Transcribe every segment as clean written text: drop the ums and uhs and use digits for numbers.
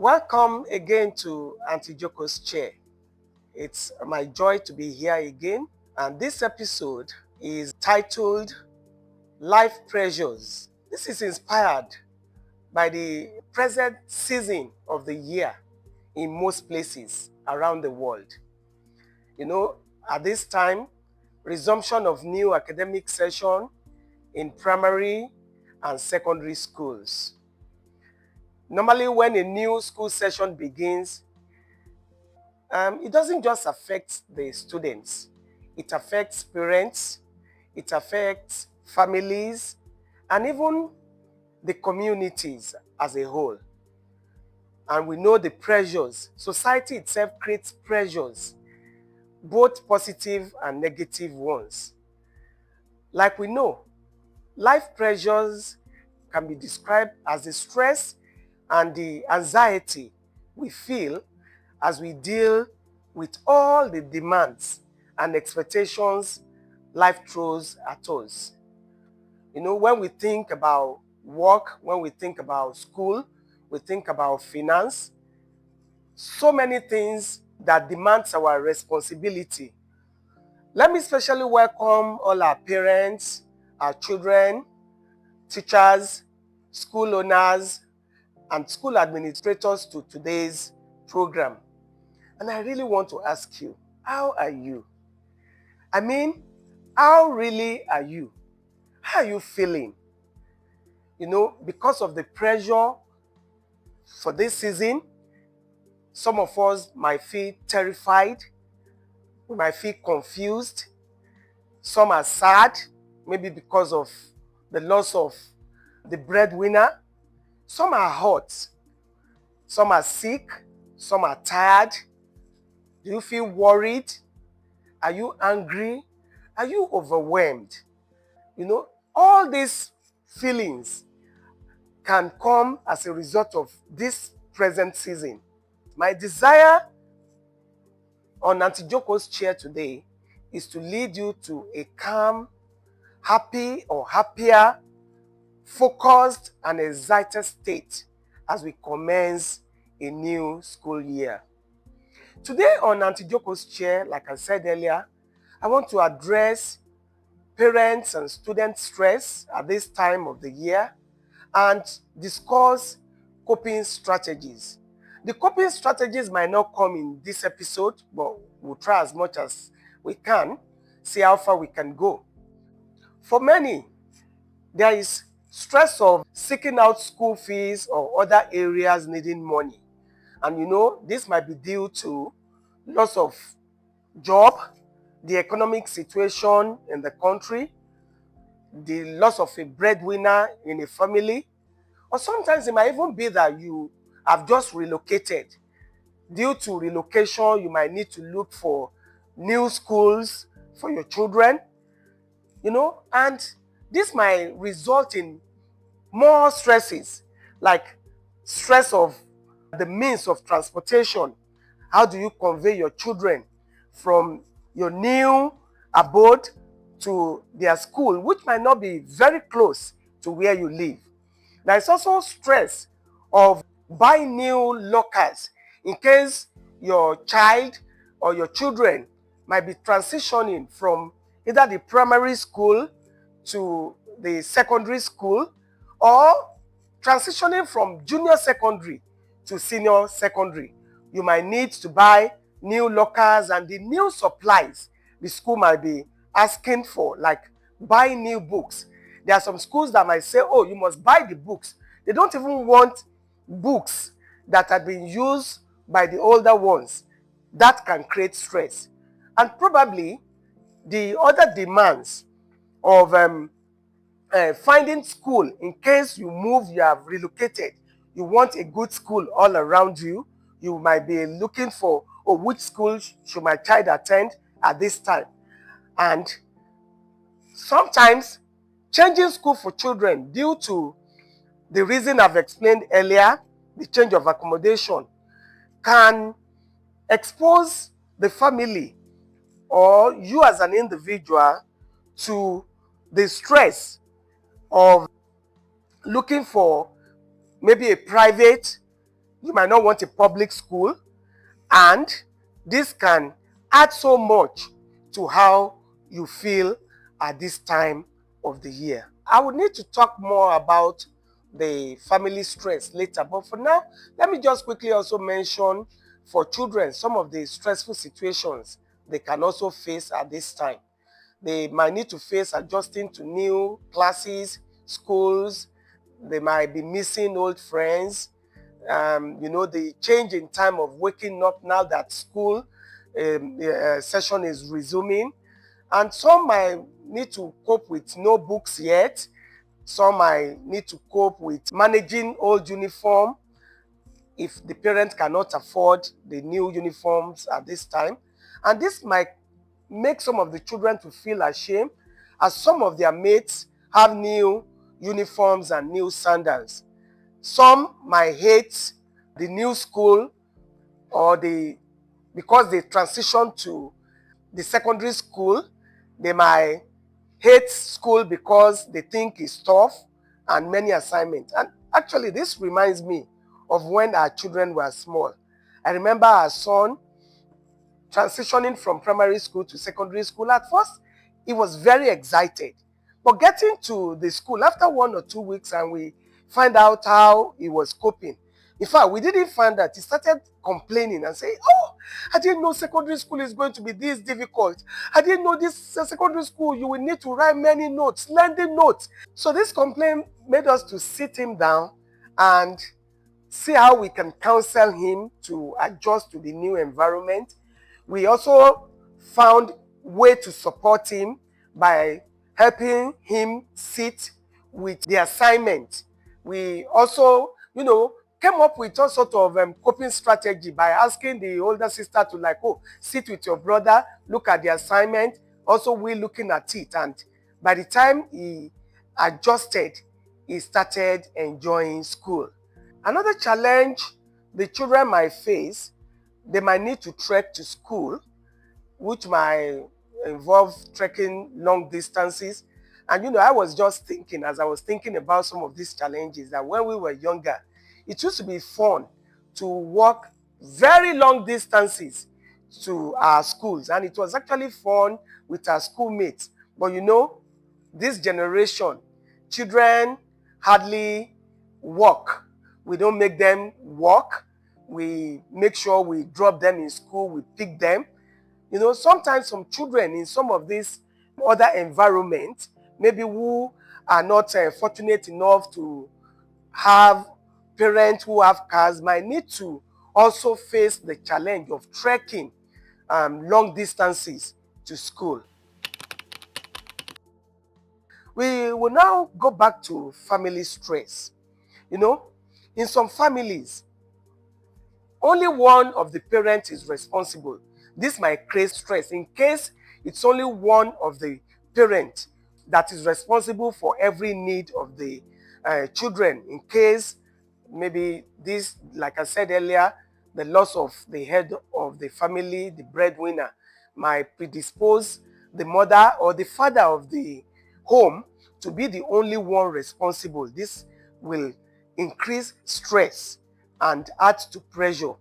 Welcome again to Aunty Joko's chair. It's my joy to be here again, and this episode is titled Life Pressures. This is inspired by the present season of the year in most places around the world. At this time, resumption of new academic session in primary and secondary schools. Normally, when a new school session begins, it doesn't just affect the students. It affects parents, it affects families, and even the communities as a whole. And we know the pressures. Society itself creates pressures, both positive and negative ones. Like we know, life pressures can be described as the stress and the anxiety we feel as we deal with all the demands and expectations life throws at us. When we think about work, when we think about school, we think about finance, so many things that demands our responsibility. Let me especially welcome all our parents, our children, teachers, school owners, and school administrators to today's program. And I really want to ask you, how are you? How really are you? How are you feeling? Because of the pressure for this season, some of us might feel terrified, we might feel confused, some are sad, maybe because of the loss of the breadwinner, some are hurt, some are sick, some are tired. Do you feel worried? Are you angry? Are you overwhelmed? All these feelings can come as a result of this present season. My desire on Aunty Joko's chair today is to lead you to a calm, happy or happier, focused and excited state as we commence a new school year. Today on Aunty Joko's chair, like I said earlier, I want to address parents and student stress at this time of the year and discuss coping strategies. The coping strategies might not come in this episode, but we'll try as much as we can, see how far we can go. For many, there is stress of seeking out school fees or other areas needing money. And this might be due to loss of job, the economic situation in the country, the loss of a breadwinner in a family, or sometimes it might even be that you have just relocated. Due to relocation, you might need to look for new schools for your children, and this might result in more stresses, like stress of the means of transportation. How do you convey your children from your new abode to their school, which might not be very close to where you live? There is also stress of buying new lockers in case your child or your children might be transitioning from either the primary school to the secondary school or transitioning from junior secondary to senior secondary. You might need to buy new lockers and the new supplies the school might be asking for, like buying new books. There are some schools that might say, oh, you must buy the books. They don't even want books that have been used by the older ones. That can create stress. And probably the other demands of finding school in case you move, you have relocated, you want a good school all around you. You might be looking for, which school should my child attend at this time? And sometimes changing school for children due to the reason I've explained earlier, the change of accommodation, can expose the family or you as an individual to the stress of looking for maybe a private, You might not want a public school, and this can add so much to how you feel at this time of the year. I would need to talk more about the family stress later, but for now, let me just quickly also mention for children some of the stressful situations they can also face at this time. They might need to face adjusting to new classes, schools. They might be missing old friends. The change in time of waking up now that school session is resuming. And some might need to cope with no books yet. Some might need to cope with managing old uniform if the parent cannot afford the new uniforms at this time. And this might make some of the children to feel ashamed as some of their mates have new uniforms and new sandals. Some might hate the new school or because they transition to the secondary school, they might hate school because they think it's tough and many assignments. And actually, this reminds me of when our children were small. I remember our son transitioning from primary school to secondary school. At first, he was very excited. But getting to the school after 1 or 2 weeks, and we find out how he was coping. In fact, we didn't find that. He started complaining and saying, "Oh, I didn't know secondary school is going to be this difficult. I didn't know this secondary school, you will need to write many notes, learning notes." So this complaint made us to sit him down and see how we can counsel him to adjust to the new environment. We also found way to support him by helping him sit with the assignment. We also, came up with all sort of coping strategy by asking the older sister to sit with your brother, look at the assignment, also we looking at it. And by the time he adjusted, he started enjoying school. Another challenge the children might face, they might need to trek to school, which might involve trekking long distances. And I was just thinking, as I was thinking about some of these challenges, that when we were younger, it used to be fun to walk very long distances to our schools. And it was actually fun with our schoolmates. But this generation, children hardly walk. We don't make them walk. We make sure we drop them in school, we pick them. Sometimes some children in some of these other environments, maybe who are not fortunate enough to have parents who have cars, might need to also face the challenge of trekking long distances to school. We will now go back to family stress. In some families, only one of the parents is responsible. This might create stress in case it's only one of the parents that is responsible for every need of the children. In case maybe this, like I said earlier, the loss of the head of the family, the breadwinner, might predispose the mother or the father of the home to be the only one responsible. This will increase stress and add to pressure.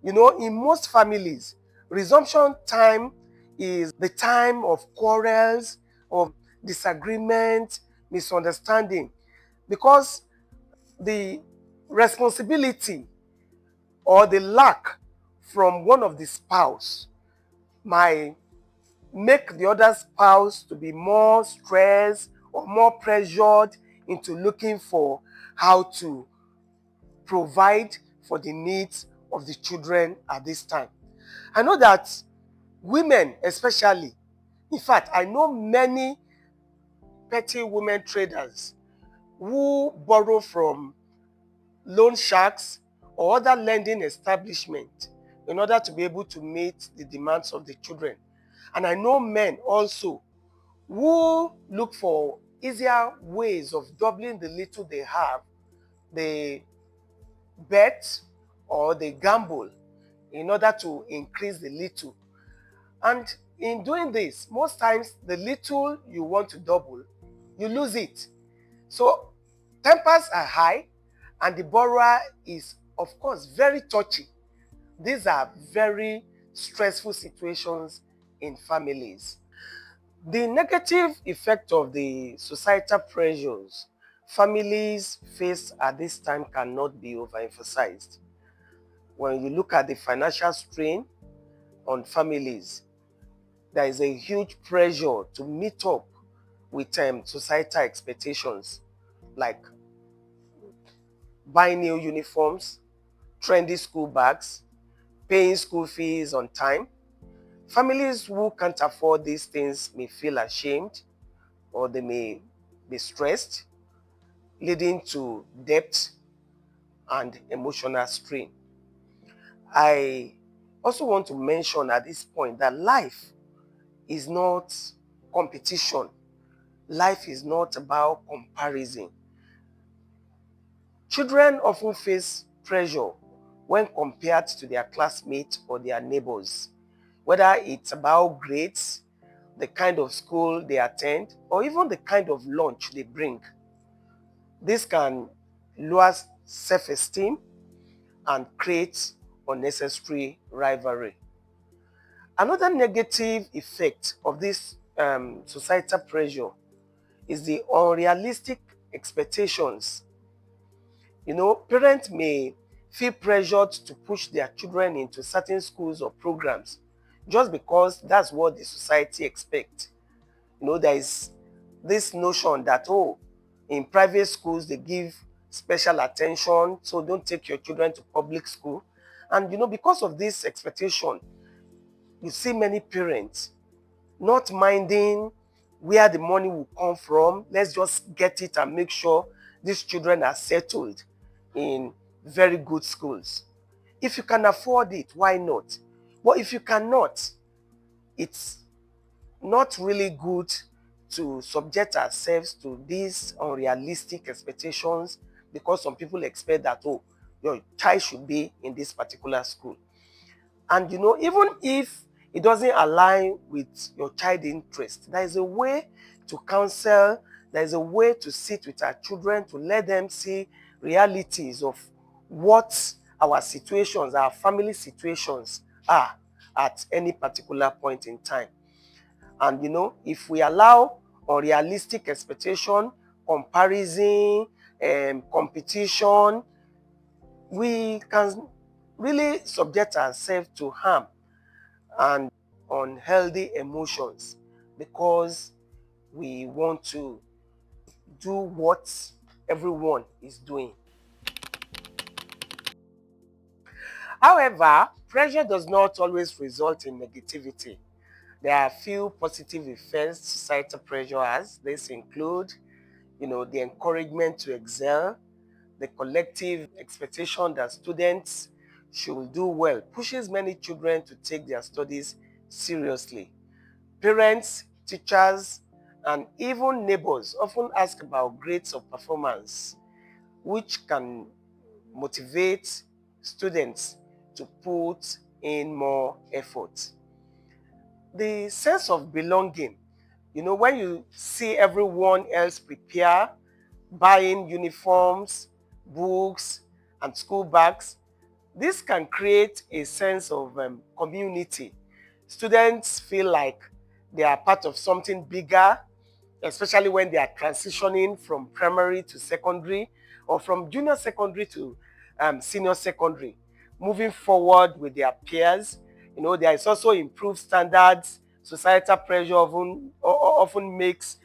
In most families, resumption time is the time of quarrels, of disagreement, misunderstanding, because the responsibility or the lack from one of the spouse might make the other spouse to be more stressed or more pressured into looking for how to provide for the needs of the children at this time. I know that women especially, in fact, I know many petty women traders who borrow from loan sharks or other lending establishments in order to be able to meet the demands of the children. And I know men also who look for easier ways of doubling the little they have. They bet or they gamble in order to increase the little. And in doing this, most times the little you want to double, you lose it. So tempers are high and the borrower is of course, very touchy. These are very stressful situations in families. The negative effect of the societal pressures families face at this time cannot be overemphasized. When you look at the financial strain on families, there is a huge pressure to meet up with societal expectations like buying new uniforms, trendy school bags, paying school fees on time. Families who can't afford these things may feel ashamed or they may be stressed, leading to debt and emotional strain. I also want to mention at this point that life is not competition. Life is not about comparison. Children often face pressure when compared to their classmates or their neighbors, whether it's about grades, the kind of school they attend, or even the kind of lunch they bring. This can lower self-esteem and create unnecessary rivalry. Another negative effect of this societal pressure is the unrealistic expectations. Parents may feel pressured to push their children into certain schools or programs just because that's what the society expects. There is this notion that, oh, in private schools, they give special attention, so don't take your children to public school. And, because of this expectation, you see many parents not minding where the money will come from. Let's just get it and make sure these children are settled in very good schools. If you can afford it, why not? But if you cannot, it's not really good to subject ourselves to these unrealistic expectations because some people expect that, oh, your child should be in this particular school. And even if it doesn't align with your child interest, there is a way to counsel, there is a way to sit with our children to let them see realities of what our situations, our family situations are at any particular point in time. And if we allow unrealistic expectation, comparison, competition, we can really subject ourselves to harm and unhealthy emotions because we want to do what everyone is doing. However, pressure does not always result in negativity. There are a few positive effects societal pressure has. This include, the encouragement to excel, the collective expectation that students should do well pushes many children to take their studies seriously. Parents, teachers, and even neighbors often ask about grades of performance, which can motivate students to put in more effort. The sense of belonging, when you see everyone else prepare, buying uniforms, books, and school bags, this can create a sense of community. Students feel like they are part of something bigger, especially when they are transitioning from primary to secondary or from junior secondary to senior secondary, moving forward with their peers. There is also improved standards. Societal pressure often makes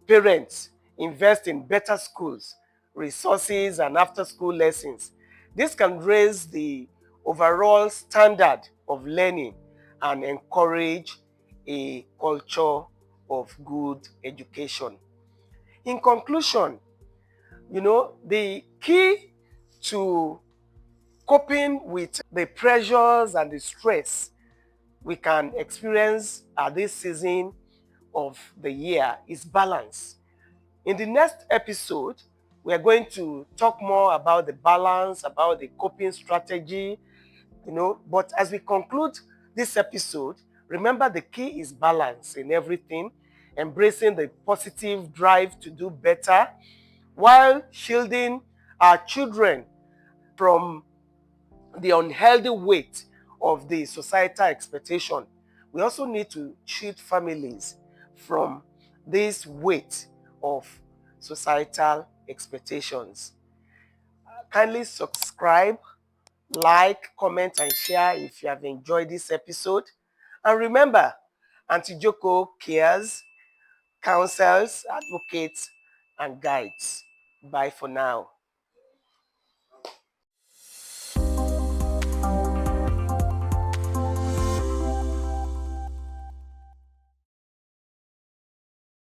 parents invest in better schools, resources, and after-school lessons. This can raise the overall standard of learning and encourage a culture of good education. In conclusion, the key to coping with the pressures and the stress we can experience at this season of the year is balance. In the next episode, we are going to talk more about the balance, about the coping strategy, but as we conclude this episode, remember the key is balance in everything, embracing the positive drive to do better while shielding our children from the unhealthy weight of the societal expectation. We also need to shield families from this weight of societal expectations. Kindly subscribe, like, comment, and share if you have enjoyed this episode. And remember, Aunty Joko cares, counsels, advocates, and guides. Bye for now.